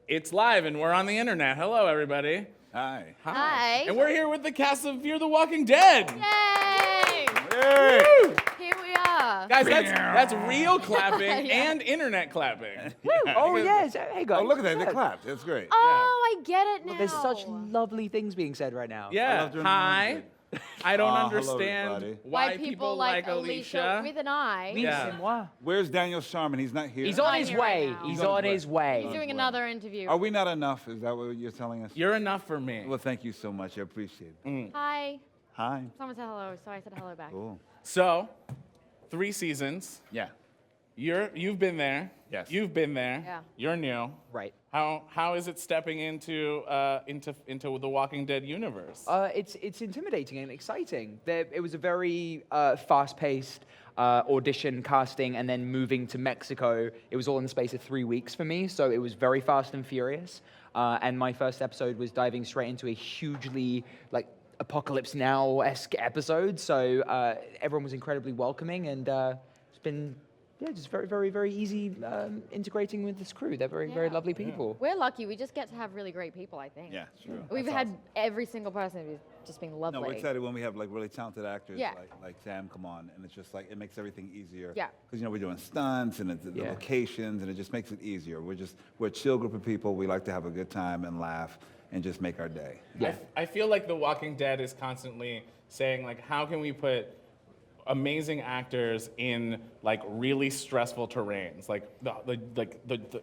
It's live and we're on the internet. Hello, everybody. Hi. Hi. And we're here with the cast of Fear the Walking Dead. Yay! Hey. Woo! Here we are. Guys, that's real clapping and internet clapping. Oh, yes. Hey, guys. Oh, look at that. They clapped. That's great. Oh, I get it now. There's such lovely things being said right now. I Yeah. love doing Hi. I don't hello, understand everybody. why people like Alicia. with an I. Yeah. C'est moi. Where's Daniel Sharman? He's not here. He's on I'm his here right way. now. He's on his way. He's doing another interview. Are we not enough? Is that what you're telling us? You're enough for me. Well, thank you so much. I appreciate it. Hi. Hi. Someone said hello, so I said hello back. Cool. So, 3 seasons. Yeah. You've been there. Yes. You've been there. Yeah. You're new. Right. How is it stepping into the Walking Dead universe? It's intimidating and exciting. It was a very fast-paced audition, casting, and then moving to Mexico. It was all in the space of 3 weeks for me, so it was very fast and furious. And my first episode was diving straight into a hugely Apocalypse Now-esque episode. So everyone was incredibly welcoming, and it's been just very, very, very easy integrating with this crew. They're very, very lovely people. We're lucky. We just get to have really great people, I think. Yeah, sure. We've That's had awesome. every single person who's just been lovely. No, we're excited when we have really talented actors Yeah. like Sam come on, and it's just it makes everything easier. Yeah. Because we're doing stunts and the Yeah. locations, and it just makes it easier. We're a chill group of people. We like to have a good time and laugh and just make our day. Yeah. I feel like The Walking Dead is constantly saying, how can we put amazing actors in really stressful terrains,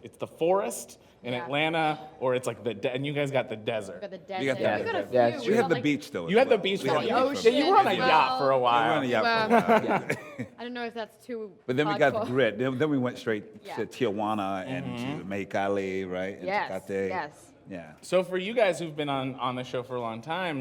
it's the forest in Yeah. Atlanta, or it's and you guys got the desert. We've got the desert. You got the We've got a desert. Yeah, few. it's We We've have got, the like, beach though. You had the beach We for have a the while. beach for ocean. You were on a as yacht for a well. We while. were on a yacht for a while. I don't know if that's too But then we got the hardcore. grid. Then we went straight Yeah. to Tijuana and to Mexicali, right? And Yes, Tecate. yes. Yeah. So for you guys who've been on the show for a long time,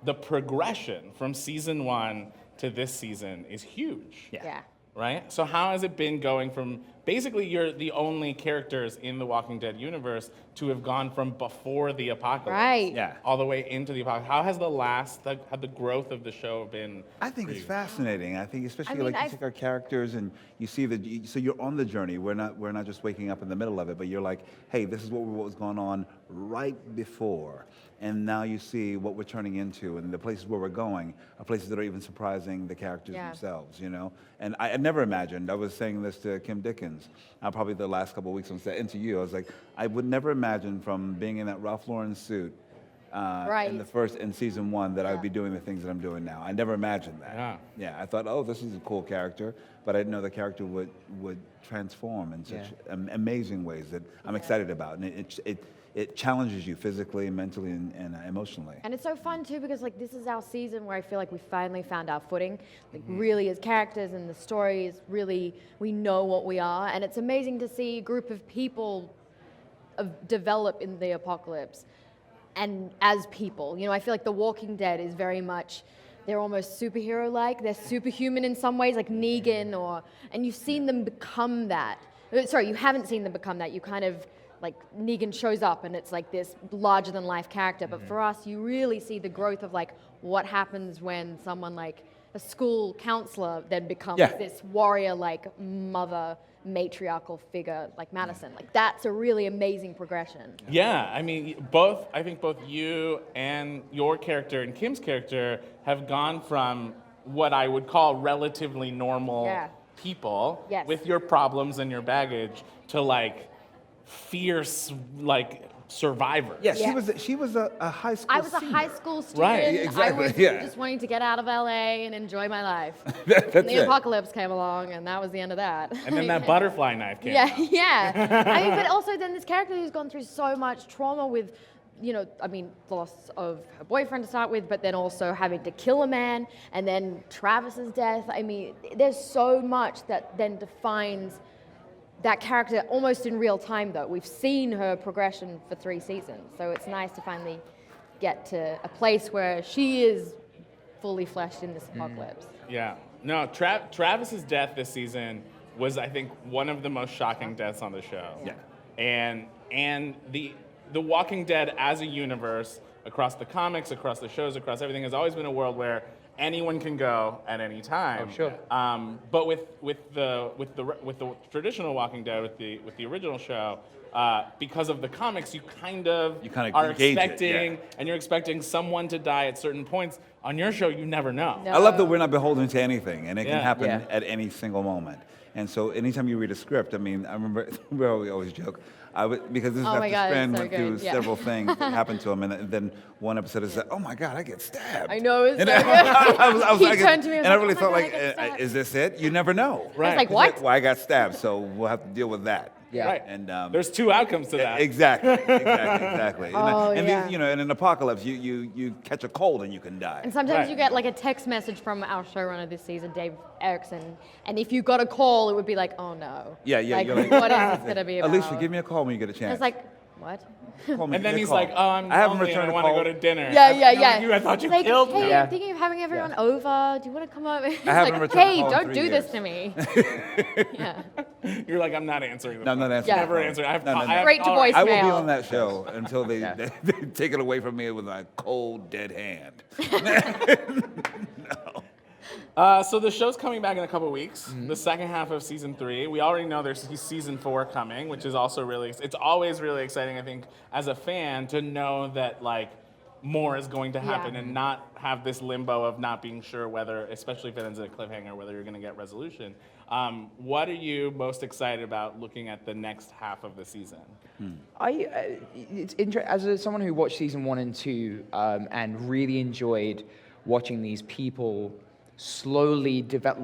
the progression from season 1 to this season is huge. Yeah. Right? So how has it been going from basically you're the only characters in the Walking Dead universe to have gone from before the apocalypse Right. Yeah. all the way into the apocalypse? How has the growth of the show been? I think it's fascinating. I think especially mean, you take our characters and you see so you're on the journey. We're not just waking up in the middle of it, but you're like, hey, this is what was going on right before. And now you see what we're turning into, and the places where we're going are places that are even surprising the characters Yeah. themselves, And I never imagined, I was saying this to Kim Dickens, probably the last couple of weeks and to you, I was like, I would never imagine from being in that Ralph Lauren suit Right. in season 1 that I would be doing the things that I'm doing now. I never imagined that. Yeah. Yeah, I thought, oh, this is a cool character, but I didn't know the character would transform in such amazing ways that I'm excited about, and it challenges you physically, mentally, and emotionally. And it's so fun too because this is our season where I feel like we finally found our footing. Really as characters, and the story is really, we know what we are, and it's amazing to see a group of people develop in the apocalypse and as people. I feel like The Walking Dead is very much, they're almost superhero-like. They're superhuman in some ways, like Negan, and you've seen them become that. Sorry, you haven't seen them become that. You kind of, Negan shows up and it's this larger-than-life character. But for us, you really see the growth of what happens when someone a school counselor then becomes this warrior, mother, matriarchal figure like Madison. That's a really amazing progression. Yeah, I mean, I think both you and your character and Kim's character have gone from what I would call relatively normal people Yes. with your problems and your baggage to fierce survivors. Yeah, Yeah. she was a high school I was a senior. high school student. Right, exactly, I was yeah. just wanting to get out of LA and enjoy my life. That's And the it. apocalypse came along, and that was the end of that. And then that butterfly knife came Yeah, out. yeah. I mean, but also then this character who's gone through so much trauma with, loss of her boyfriend to start with, but then also having to kill a man, and then Travis's death. I mean, there's so much that then defines that character almost in real time, though. We've seen her progression for 3 seasons, so it's nice to finally get to a place where she is fully fleshed in this apocalypse. Yeah. No, Travis's death this season was, I think, one of the most shocking deaths on the show. Yeah. And the Walking Dead as a universe, across the comics, across the shows, across everything, has always been a world where anyone can go at any time. Oh, sure. But with the traditional Walking Dead, with the original show, because of the comics, you kind of are engage it, expecting, and you're expecting someone to die at certain points. On your show, you never know. No. I love that we're not beholden to anything, and it can Yeah. happen Yeah. at any single moment. And so, anytime you read a script, I mean, I remember we always joke, because this is Oh my after God, Strand it's so went through good, yeah. several things that happened to him, and then one episode is like, oh my God, I get stabbed. I know, it's so And good. I was He like, turned to me and and I was really like, felt "Oh my like, God, I get stabbed." is this it? You never know. Right. like, He's what? Well, I got stabbed, so we'll have to deal with that. Yeah. Right. And There's two outcomes to that. exactly. Oh, and yeah. these, in an apocalypse, you catch a cold and you can die. And sometimes Right. you get like a text message from our showrunner this season, Dave Erickson, and if you got a call, it would be like, oh no. Yeah, Like, you're like, what is this gonna be about? Alicia, give me a call when you get a chance. It's like, what? Call me, And then give me a he's call. like, "Oh, I'm I haven't lonely and returned I a want to call. go to dinner." Yeah, And yeah, I'm yeah. like, I thought you Like, killed hey, me. Yeah. I'm thinking of having everyone over. Do you want to come over? He's haven't like, returned a hey, call in don't 3 do this years. to me. Yeah. You're like, I'm not answering. No, I'm not answering. Yeah. Never answer. I have, No, no, I no. have Straight to tolerance. I will be Mail. on that show until they, Yeah. they take it away from me with a cold, dead hand. So the show's coming back in a couple weeks. Mm-hmm. The second half of season 3. We already know there's season 4 coming, which is also really. It's always really exciting, I think, as a fan to know that like more is going to happen Yeah. and not have this limbo of not being sure whether, especially if it ends at a cliffhanger, whether you're going to get resolution. What are you most excited about looking at the next half of the season? It's as someone who watched season 1 and 2 and really enjoyed watching these people slowly develop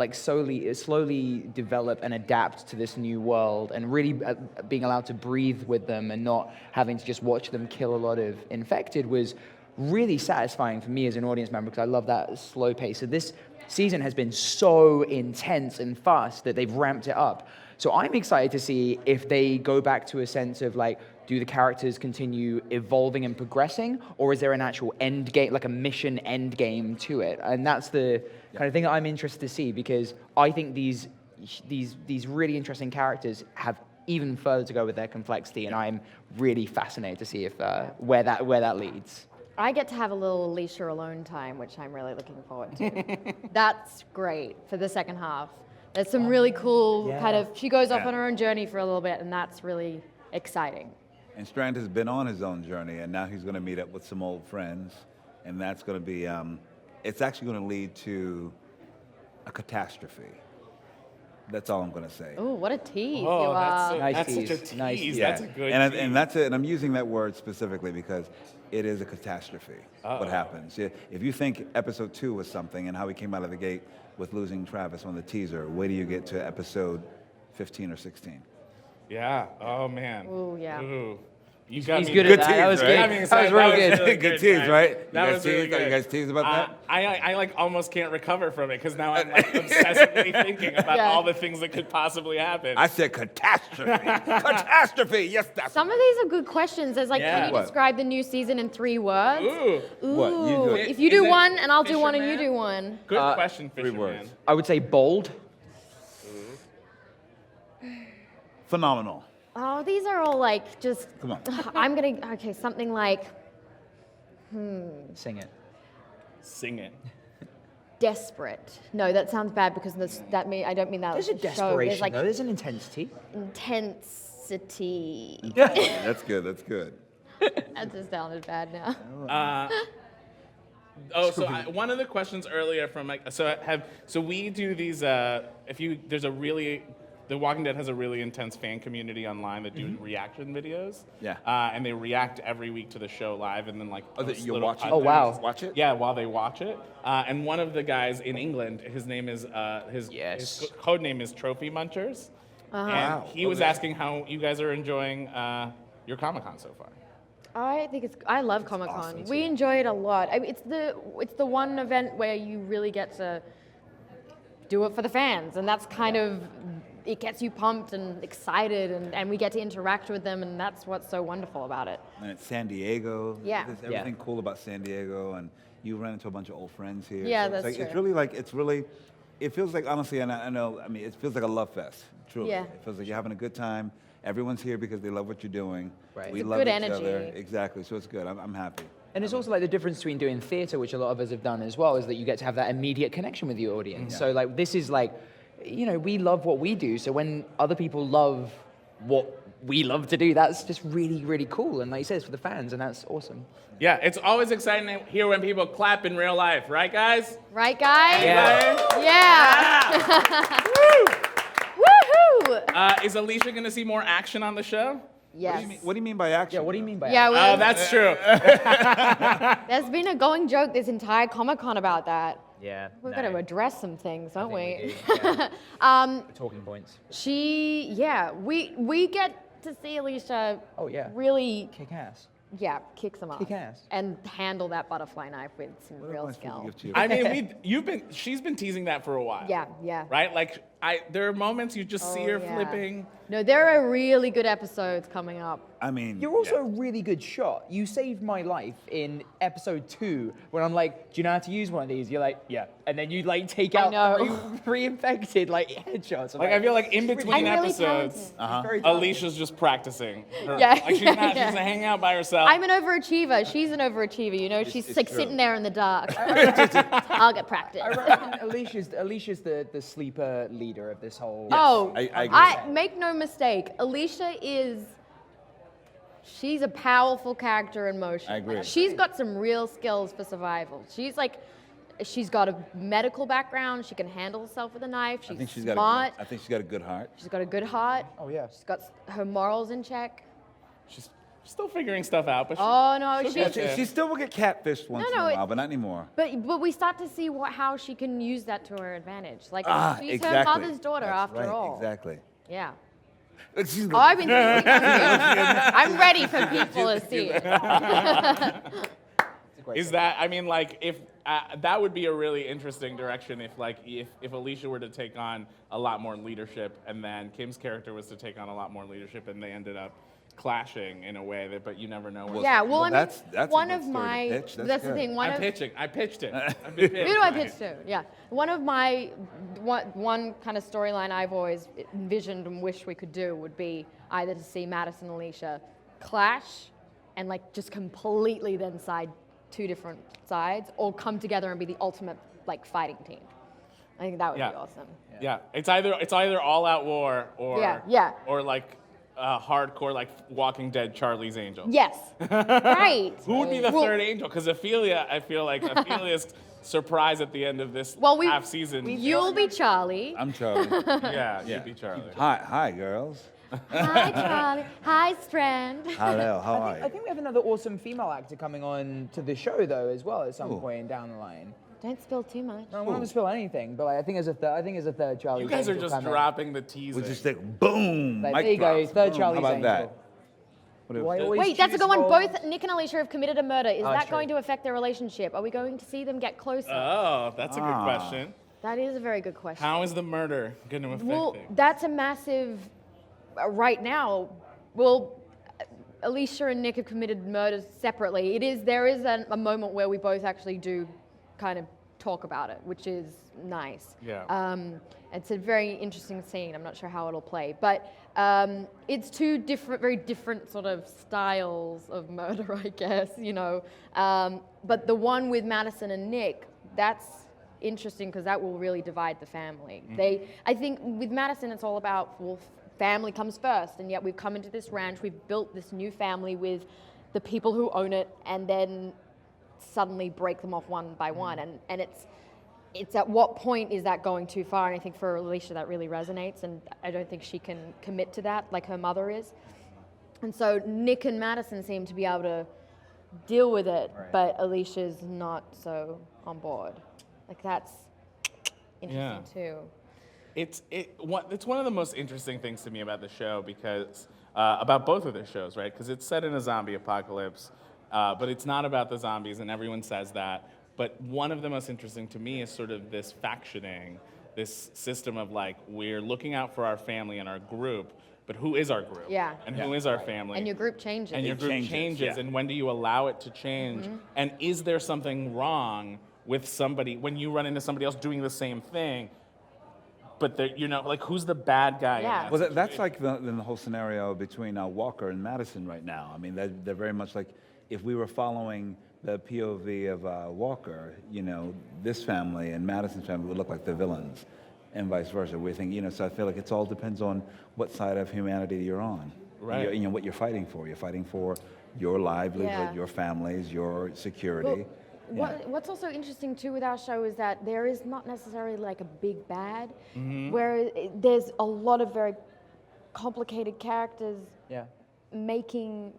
and adapt to this new world, and really being allowed to breathe with them and not having to just watch them kill a lot of infected was really satisfying for me as an audience member, because I love that slow pace. So this season has been so intense and fast that they've ramped it up. So I'm excited to see if they go back to a sense of like, do the characters continue evolving and progressing, or is there an actual end game, like a mission end game to it? And that's the kind of thing that I'm interested to see, because I think these really interesting characters have even further to go with their complexity, and I'm really fascinated to see if where that leads. I get to have a little Alicia alone time, which I'm really looking forward to. That's great for the second half. There's some really cool kind of, she goes off Yeah. on her own journey for a little bit, and that's really exciting. And Strand has been on his own journey, and now he's going to meet up with some old friends, and that's going to be, it's actually going to lead to a catastrophe. That's all I'm going to say. Oh, what a tease you Oh, are. Nice that's such a tease. tease. Nice tease. That's a good and, tease. and that's it. And I'm using that word specifically because it is a catastrophe. What happens? If you think episode 2 was something and how he came out of the gate with losing Travis on the teaser, wait till you get to episode 15 or 16. Yeah. Oh man. Ooh, yeah. Ooh. You got He's me good there. at that. That was right? good. Got me That was excited. real That good. was really Good tease, guys. right? That You was guys really teased? good. You guys teased about that? I like almost can't recover from it because now I'm like obsessively thinking about Yeah. all the things that could possibly happen. I said catastrophe. Catastrophe. Yes, that's Some of these are good questions. There's like, Yeah. can you What? describe the new season in 3 words? Ooh. What? You do it. If you Is do it one, and I'll do one, and you Fisherman? do one. Good question, 3 Fisherman. words. I would say bold. phenomenal. Oh, these are all like just. Come on. I'm gonna. Okay, something like Sing it. Sing it. desperate. No, that sounds bad because I don't mean that. There's a show. desperation, There's like though. There's an intensity. intensity. That's good. That's good. That just sounded bad now. One of the questions earlier from like so we do these The Walking Dead has a really intense fan community online that do reaction videos. Yeah. And they react every week to the show live and then like Oh, that post you little watch it? cut Oh, wow. things. Watch it? Yeah, while they watch it. And one of the guys in England, his name is his Yes. code name is Trophy Munchers. And Wow. he was asking how you guys are enjoying your Comic-Con so far. I love Comic Con. awesome, We too. enjoy it a lot. I mean, it's the one event where you really get to do it for the fans, and that's kind of it gets you pumped and excited, and we get to interact with them, and that's what's so wonderful about it. And it's San Diego. Yeah. There's everything cool about San Diego, and you run into a bunch of old friends here. Yeah, so it's that's like, true. It's really, it feels like, honestly, and I know, I mean, it feels like a love fest, truly. Yeah. It feels like you're having a good time. Everyone's here because they love what you're doing. Right. We It's a love good each energy. other. Exactly, so it's good. I'm happy. And it's also like the difference between doing theater, which a lot of us have done as well, is that you get to have that immediate connection with your audience. So like this is like, we love what we do. So when other people love what we love to do, that's just really, really cool. And like you said, it's for the fans, and that's awesome. Yeah, it's always exciting to hear when people clap in real life, right, guys? Right, guys? Yeah. Yeah. Woohoo! Is Alicia going to see more action on the show? Yes. What do you mean by action? Yeah, what do you mean by Yeah, that? Oh, that's true. there's been a going joke this entire Comic-Con about that. Yeah. We've got to address some things, don't we? Talking points. We get to see Alicia Oh, yeah. really, Kick ass. kick some ass. Kick ass. And handle that butterfly knife with some What am real I supposed to skill. give to you? I mean, she's been teasing that for a while. Yeah. Right? Like, there are moments you just see her yeah. flipping. No, there are really good episodes coming up. I mean, You're also a really good shot. You saved my life in episode 2 when I'm like, do you know how to use one of these? You're like, yeah. And then you like take I out know. three infected like headshots. I'm Like, I feel like in between I'm really episodes, talented. very talented. Alicia's just practicing. Yeah, Like, she's not yeah. hanging out by herself. I'm an overachiever. She's an overachiever. You know, she's it's like true. sitting there in the dark. Target practice. I reckon Alicia's the sleeper leader of this whole. Oh, I agree. I make no mistake. Alicia she's a powerful character in motion. I agree. She's got some real skills for survival. She's got a medical background. She can handle herself with a knife. She's I think she's smart. got a good heart. She's got a good heart. Oh yeah. She's got her morals in check. She's still figuring stuff out, but Oh no, she'll she's get there. She still will get catfished once in a it- while, but not anymore. But we start to see how she can use that to her advantage. Like she's Exactly. her mother's daughter That's after right, all. Exactly. Yeah. She's Oh, I've been. I'm ready for people to see it. Is that? I mean, like, if that would be a really interesting direction if Alicia were to take on a lot more leadership, and then Kim's character was to take on a lot more leadership, and they ended up clashing in a way that, but you never know. Where Yeah, well, I mean, that's a one good of story to my. pitch. That's That's the good. thing. One I'm of pitching. I pitched it. who do I pitch to? Yeah, one of my one kind of storyline I've always envisioned and wished we could do would be either to see Madison and Alicia clash, and like just completely then side two different sides, or come together and be the ultimate like fighting team. I think that would be awesome. Yeah, it's either all out war or Yeah. or like hardcore like Walking Dead Charlie's Angel. Yes, right. Who would be the Well- third angel? Because Ophelia, I feel like Ophelia's surprise at the end of this Well, half season. You'll be Charlie. I'm Charlie. Yeah, you'd be Charlie. Hi, girls. Hi, Charlie. Hi, Strand. Hello, how are I you? think we have another awesome female actor coming on to the show though as well at some Ooh. point down the line. Don't spill too much. I don't want to spill anything, but like, I think as a third Charlie. You guys are just dropping the teasing. We just like boom. Like, mic there you go, drops. third Boom. Charlie's How about Angel. that? What Do I if- always Wait, that's a choose good one. roles? Both Nick and Alicia have committed a murder. Is that's that going true. to affect their relationship? Are we going to see them get closer? Oh, that's a good question. That is a very good question. How is the murder going to affect Well, things? that's a massive. Right now, well, Alicia and Nick have committed murders separately. There is a moment where we both actually do kind of talk about it, which is nice. Yeah. It's a very interesting scene. I'm not sure how it'll play, but it's two very different sort of styles of murder, I guess. But the one with Madison and Nick, that's interesting because that will really divide the family. I think with Madison, it's all about family comes first, and yet we've come into this ranch, we've built this new family with the people who own it, and then suddenly break them off one by one, and it's at what point is that going too far? And I think for Alicia that really resonates, and I don't think she can commit to that like her mother is. And so Nick and Madison seem to be able to deal with it, but Alicia's not so on board. Like that's interesting too. It's one of the most interesting things to me about the show because about both of their shows, right? Because it's set in a zombie apocalypse, but it's not about the zombies, and everyone says that. But one of the most interesting to me is sort of this factioning, this system of like we're looking out for our family and our group, but who is our group? Yeah. And who is our family? And your group changes. And your group changes, yeah. and when do you allow it to change? And is there something wrong with somebody when you run into somebody else doing the same thing? but they're, you know, like who's the bad guy? Yeah. In Well, that that's like the whole scenario between Walker and Madison right now. I mean, they're very much like, if we were following the POV of Walker, you know, this family and Madison's family would look like the villains, and vice versa. We think, you know, so I feel like it all depends on what side of humanity you're on. Right. You know, what you're fighting for. You're fighting for your livelihood, Yeah. your families, your security. What's also interesting too with our show is that there is not necessarily like a big bad, Mm-hmm. where there's a lot of very complicated characters Yeah. making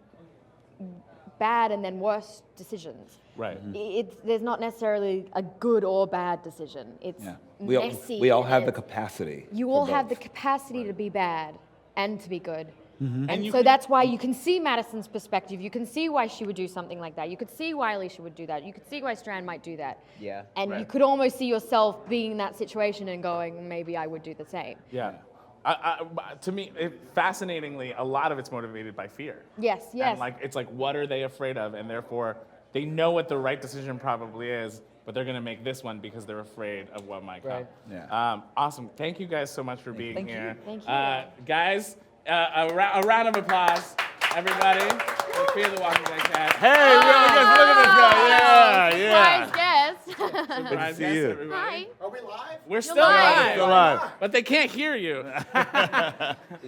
bad and then worse decisions. Right. There's not necessarily a good or bad decision. It's Yeah. messy. We all have the and capacity. You for all have the both. capacity to be bad and to be good. And you so can- that's why you can see Madison's perspective. You can see why she would do something like that. You could see why Alicia would do that. You could see why Strand might do that. Yeah. And you Right. could almost see yourself being in that situation and going, maybe I would do the same. Yeah. To me, fascinatingly, a lot of it's motivated by fear. Yes, yes. And like, it's like, what are they afraid of? And therefore, they know what the right decision probably is, but they're gonna make this one because they're afraid of what might come. Right. Yeah. Awesome. Thank you guys so much for being Thank you. here. Thank you. Guys, a round of applause, everybody. For Fear the Walking Dead cast. Hey, look at this guy. Yeah. Surprise guest. Surprise see guest, you. everybody. Hi. Are we live? We're still live. live. Still live. But they can't hear you. He's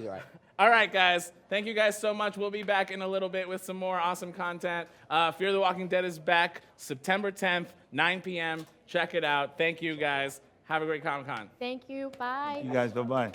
all right. All right, guys. Thank you guys so much. We'll be back in a little bit with some more awesome content. Fear the Walking Dead is back September 10th, 9 p.m. Check it out. Thank you, guys. Have a great Comic-Con. Thank you. Bye. You guys, bye-bye.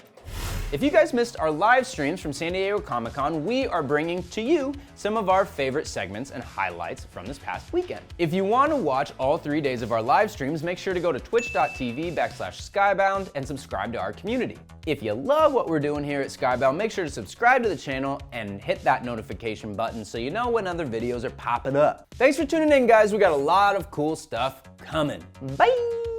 If you guys missed our live streams from San Diego Comic-Con, we are bringing to you some of our favorite segments and highlights from this past weekend. If you want to watch all 3 days of our live streams, make sure to go to twitch.tv/Skybound and subscribe to our community. If you love what we're doing here at Skybound, make sure to subscribe to the channel and hit that notification button so you know when other videos are popping up. Thanks for tuning in, guys. We got a lot of cool stuff coming. Bye!